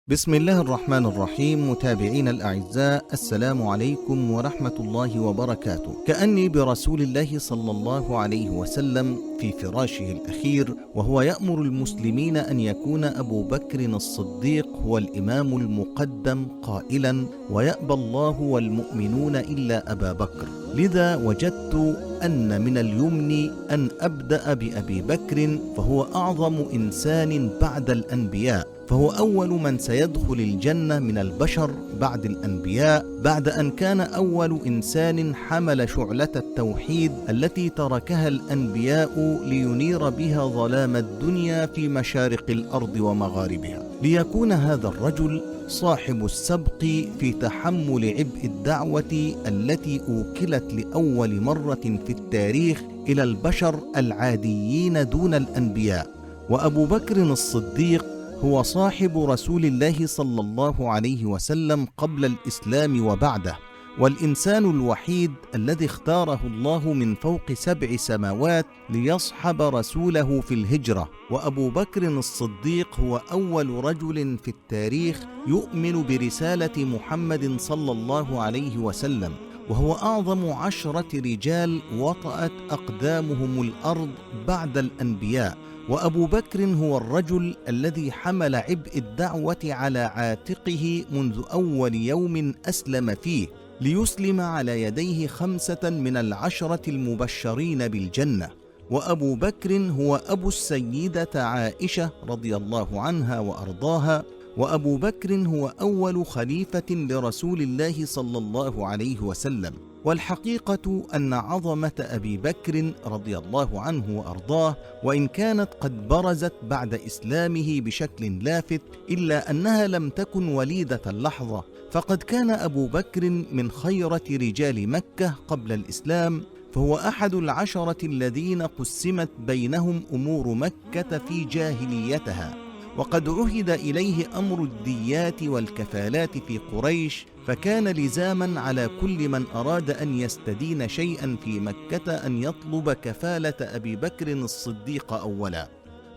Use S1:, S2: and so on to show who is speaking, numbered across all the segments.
S1: بسم الله الرحمن الرحيم. متابعين الأعزاء، السلام عليكم ورحمة الله وبركاته. كأني برسول الله صلى الله عليه وسلم في فراشه الأخير وهو يأمر المسلمين أن يكون أبو بكر الصديق هو الإمام المقدم قائلا: ويأبى الله والمؤمنون إلا أبا بكر. لذا وجدت أن من اليمن أن أبدأ بأبي بكر، فهو أعظم إنسان بعد الأنبياء، فهو أول من سيدخل الجنة من البشر بعد الأنبياء، بعد أن كان أول إنسان حمل شعلة التوحيد التي تركها الأنبياء لينير بها ظلام الدنيا في مشارق الأرض ومغاربها. ليكون هذا الرجل صاحب السبق في تحمل عبء الدعوة التي أوكلت لأول مرة في التاريخ إلى البشر العاديين دون الأنبياء. وأبو بكر الصديق هو صاحب رسول الله صلى الله عليه وسلم قبل الإسلام وبعده، والإنسان الوحيد الذي اختاره الله من فوق 7 سماوات ليصحب رسوله في الهجرة. وأبو بكر الصديق هو أول رجل في التاريخ يؤمن برسالة محمد صلى الله عليه وسلم، وهو أعظم 10 رجال وطأت أقدامهم الأرض بعد الأنبياء. وأبو بكر هو الرجل الذي حمل عبء الدعوة على عاتقه منذ أول يوم أسلم فيه، ليسلم على يديه 5 من 10 المبشرين بالجنة. وأبو بكر هو أبو السيدة عائشة رضي الله عنها وأرضاها. وأبو بكر هو أول خليفة لرسول الله صلى الله عليه وسلم. والحقيقة أن عظمة أبي بكر رضي الله عنه وأرضاه وإن كانت قد برزت بعد إسلامه بشكل لافت، إلا أنها لم تكن وليدة اللحظة، فقد كان أبو بكر من خيرة رجال مكة قبل الإسلام، فهو أحد 10 الذين قسمت بينهم أمور مكة في جاهليتها، وقد عهد إليه أمر الديات والكفالات في قريش، فكان لزاما على كل من أراد أن يستدين شيئا في مكة أن يطلب كفالة أبي بكر الصديق أولا.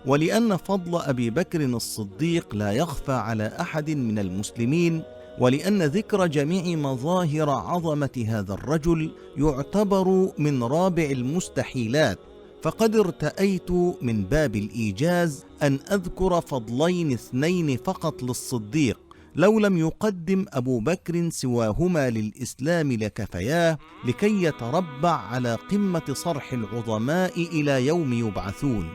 S1: ولأن فضل أبي بكر الصديق لا يخفى على أحد من المسلمين، ولأن ذكر جميع مظاهر عظمة هذا الرجل يعتبر من رابع المستحيلات، فقد ارتأيت من باب الإيجاز أن أذكر فضلين 2 فقط للصديق، لو لم يقدم أبو بكر سواهما للإسلام لكفياه، لكي يتربع على قمة صرح العظماء إلى يوم يبعثون.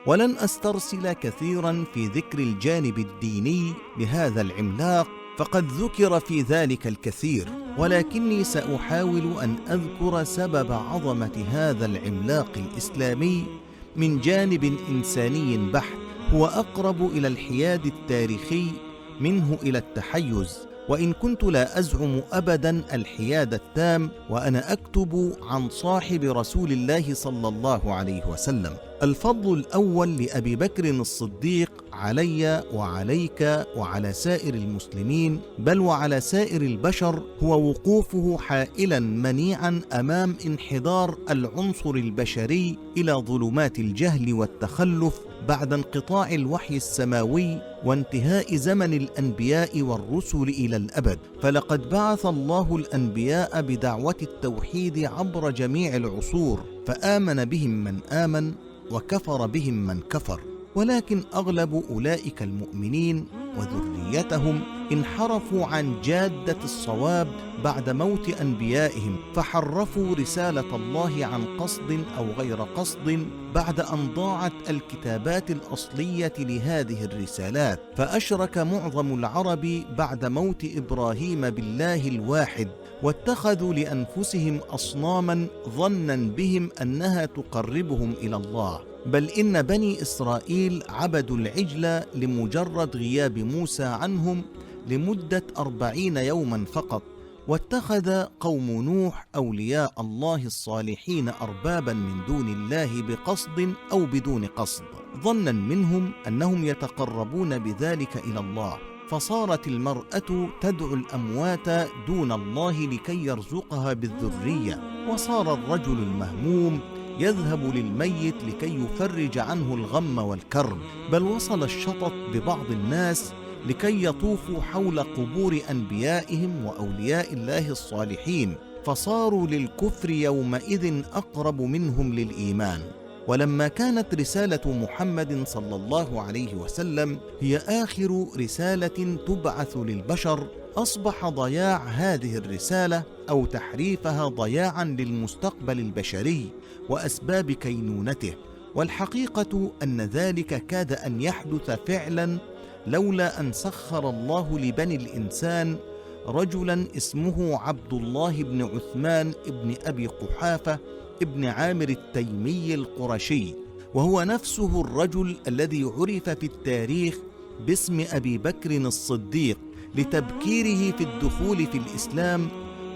S1: ولن أسترسل كثيرا في ذكر الجانب الديني لهذا العملاق، فقد ذكر في ذلك الكثير، ولكني سأحاول أن أذكر سبب عظمة هذا العملاق الإسلامي من جانب إنساني بحت، هو أقرب إلى الحياد التاريخي منه إلى التحيز، وإن كنت لا أزعم أبدا الحياد التام وأنا أكتب عن صاحب رسول الله صلى الله عليه وسلم. الفضل الأول لأبي بكر الصديق علي وعليك وعلى سائر المسلمين، بل وعلى سائر البشر، هو وقوفه حائلا منيعا أمام انحدار العنصر البشري إلى ظلمات الجهل والتخلف بعد انقطاع الوحي السماوي وانتهاء زمن الأنبياء والرسل إلى الأبد. فلقد بعث الله الأنبياء بدعوة التوحيد عبر جميع العصور، فآمن بهم من آمن وكفر بهم من كفر، ولكن أغلب أولئك المؤمنين وذريتهم انحرفوا عن جادة الصواب بعد موت أنبيائهم، فحرفوا رسالة الله عن قصد أو غير قصد بعد أن ضاعت الكتابات الأصلية لهذه الرسالات. فأشرك معظم العرب بعد موت إبراهيم بالله الواحد، واتخذوا لأنفسهم أصناما ظنا بهم أنها تقربهم إلى الله، بل إن بني إسرائيل عبدوا العجل لمجرد غياب موسى عنهم لمدة 40 يوما فقط. واتخذ قوم نوح أولياء الله الصالحين أربابا من دون الله بقصد أو بدون قصد، ظنا منهم أنهم يتقربون بذلك إلى الله، فصارت المرأة تدعو الأموات دون الله لكي يرزقها بالذرية، وصار الرجل المهموم يذهب للميت لكي يفرج عنه الغم والكرب، بل وصل الشطط ببعض الناس لكي يطوفوا حول قبور أنبيائهم وأولياء الله الصالحين، فصاروا للكفر يومئذ أقرب منهم للإيمان. ولما كانت رسالة محمد صلى الله عليه وسلم هي آخر رسالة تبعث للبشر، أصبح ضياع هذه الرسالة أو تحريفها ضياعا للمستقبل البشري وأسباب كينونته. والحقيقة أن ذلك كاد أن يحدث فعلا لولا أن سخر الله لبني الإنسان رجلا اسمه عبد الله بن عثمان بن أبي قحافة ابن عامر التيمي القرشي، وهو نفسه الرجل الذي عرف في التاريخ باسم أبي بكر الصديق لتبكيره في الدخول في الإسلام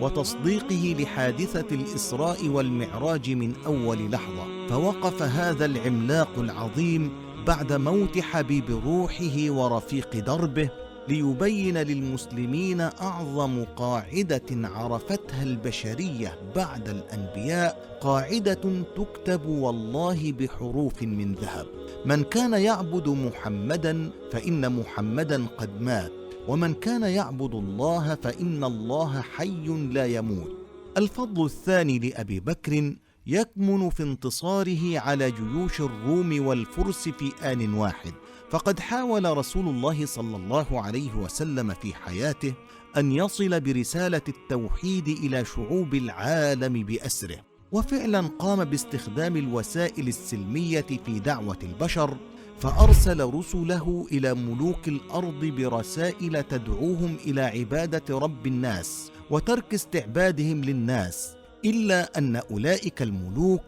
S1: وتصديقه لحادثة الإسراء والمعراج من أول لحظة. فوقف هذا العملاق العظيم بعد موت حبيب روحه ورفيق دربه ليبين للمسلمين أعظم قاعدة عرفتها البشرية بعد الأنبياء، قاعدة تكتب والله بحروف من ذهب: من كان يعبد محمدا فإن محمدا قد مات، ومن كان يعبد الله فإن الله حي لا يموت. الفضل الثاني لأبي بكر يكمن في انتصاره على جيوش الروم والفرس في آن واحد، فقد حاول رسول الله صلى الله عليه وسلم في حياته أن يصل برسالة التوحيد إلى شعوب العالم بأسره، وفعلا قام باستخدام الوسائل السلمية في دعوة البشر، فأرسل رسله إلى ملوك الأرض برسائل تدعوهم إلى عبادة رب الناس وترك استعبادهم للناس، إلا أن أولئك الملوك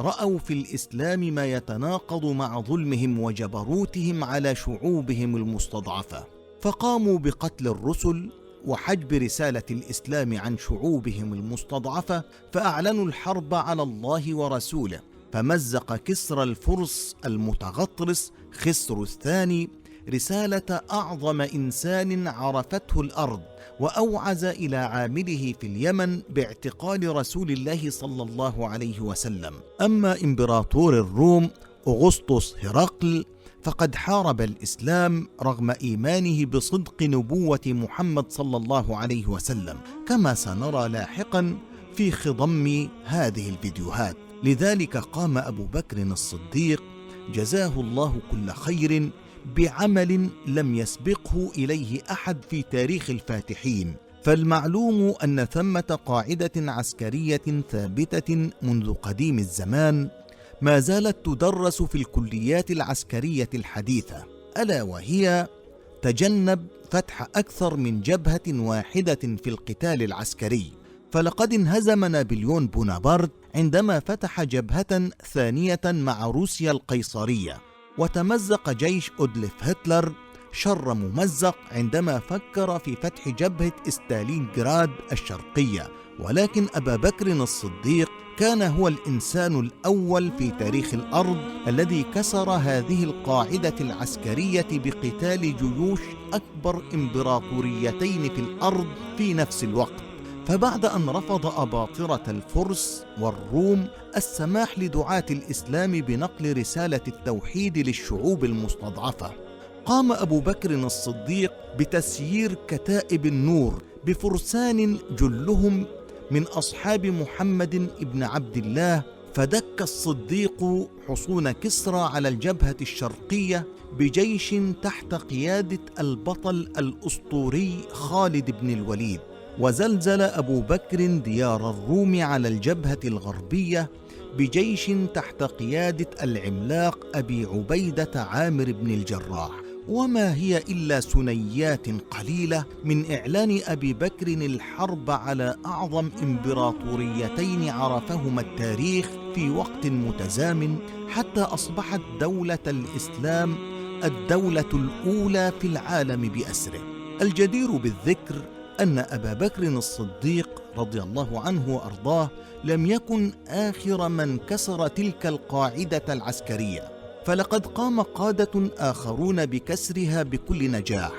S1: رأوا في الإسلام ما يتناقض مع ظلمهم وجبروتهم على شعوبهم المستضعفة، فقاموا بقتل الرسل وحجب رسالة الإسلام عن شعوبهم المستضعفة، فأعلنوا الحرب على الله ورسوله. فمزق كسرى الفرس المتغطرس خسر الثاني رسالة أعظم إنسان عرفته الأرض، وأوعز إلى عامله في اليمن باعتقال رسول الله صلى الله عليه وسلم. أما إمبراطور الروم أغسطس هرقل فقد حارب الإسلام رغم إيمانه بصدق نبوة محمد صلى الله عليه وسلم، كما سنرى لاحقا في خضم هذه الفيديوهات. لذلك قام أبو بكر الصديق جزاه الله كل خير بعمل لم يسبقه إليه أحد في تاريخ الفاتحين. فالمعلوم أن ثمة قاعدة عسكرية ثابتة منذ قديم الزمان ما زالت تدرس في الكليات العسكرية الحديثة، ألا وهي تجنب فتح أكثر من جبهة واحدة في القتال العسكري. فلقد انهزم نابليون بونابرت عندما فتح جبهة ثانية مع روسيا القيصرية، وتمزق جيش أدولف هتلر شر ممزق عندما فكر في فتح جبهة ستالينغراد الشرقية. ولكن أبا بكر الصديق كان هو الإنسان الأول في تاريخ الأرض الذي كسر هذه القاعدة العسكرية بقتال جيوش أكبر إمبراطوريتين في الأرض في نفس الوقت. فبعد أن رفض أباطرة الفرس والروم السماح لدعاة الإسلام بنقل رسالة التوحيد للشعوب المستضعفة، قام أبو بكر الصديق بتسيير كتائب النور بفرسان جلهم من أصحاب محمد بن عبد الله، فدك الصديق حصون كسرى على الجبهة الشرقية بجيش تحت قيادة البطل الأسطوري خالد بن الوليد، وزلزل أبو بكر ديار الروم على الجبهة الغربية بجيش تحت قيادة العملاق أبي عبيدة عامر بن الجراح. وما هي إلا ثنيات قليلة من إعلان أبي بكر الحرب على أعظم إمبراطوريتين عرفهما التاريخ في وقت متزامن، حتى أصبحت دولة الإسلام الدولة الأولى في العالم بأسره. الجدير بالذكر أن أبا بكر الصديق رضي الله عنه وأرضاه لم يكن آخر من كسر تلك القاعدة العسكرية، فلقد قام قادة آخرون بكسرها بكل نجاح،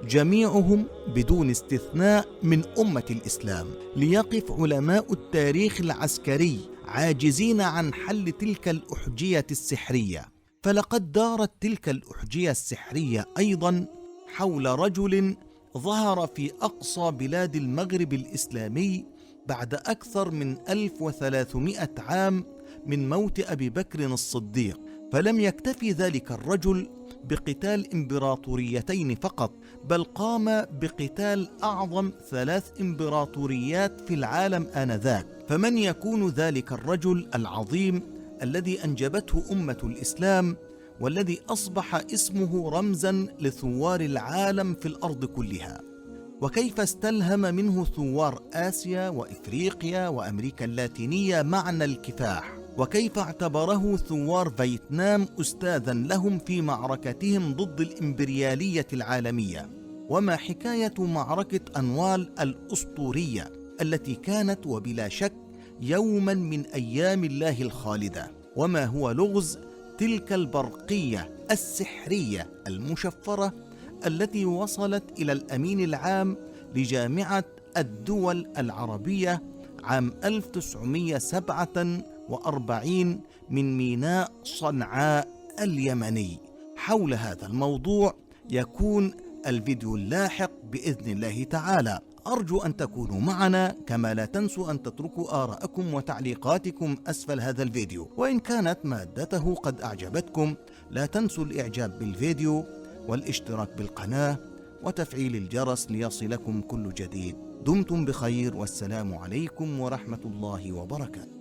S1: جميعهم بدون استثناء من أمة الإسلام، ليقف علماء التاريخ العسكري عاجزين عن حل تلك الأحجية السحرية. فلقد دارت تلك الأحجية السحرية أيضا حول رجل ظهر في أقصى بلاد المغرب الإسلامي بعد أكثر من 1300 عام من موت أبي بكر الصديق. فلم يكتفي ذلك الرجل بقتال إمبراطوريتين فقط، بل قام بقتال أعظم 3 إمبراطوريات في العالم آنذاك. فمن يكون ذلك الرجل العظيم الذي أنجبته أمة الإسلام، والذي أصبح اسمه رمزاً لثوار العالم في الأرض كلها؟ وكيف استلهم منه ثوار آسيا وإفريقيا وأمريكا اللاتينية معنى الكفاح؟ وكيف اعتبره ثوار فيتنام أستاذاً لهم في معركتهم ضد الإمبريالية العالمية؟ وما حكاية معركة أنوال الأسطورية التي كانت وبلا شك يوماً من أيام الله الخالدة؟ وما هو لغز تلك البرقية السحرية المشفرة التي وصلت إلى الأمين العام لجامعة الدول العربية عام 1947 من ميناء صنعاء اليمني؟ حول هذا الموضوع يكون الفيديو اللاحق بإذن الله تعالى. أرجو أن تكونوا معنا، كما لا تنسوا أن تتركوا آراءكم وتعليقاتكم أسفل هذا الفيديو. وإن كانت مادته قد أعجبتكم لا تنسوا الإعجاب بالفيديو والاشتراك بالقناة وتفعيل الجرس ليصلكم كل جديد. دمتم بخير، والسلام عليكم ورحمة الله وبركاته.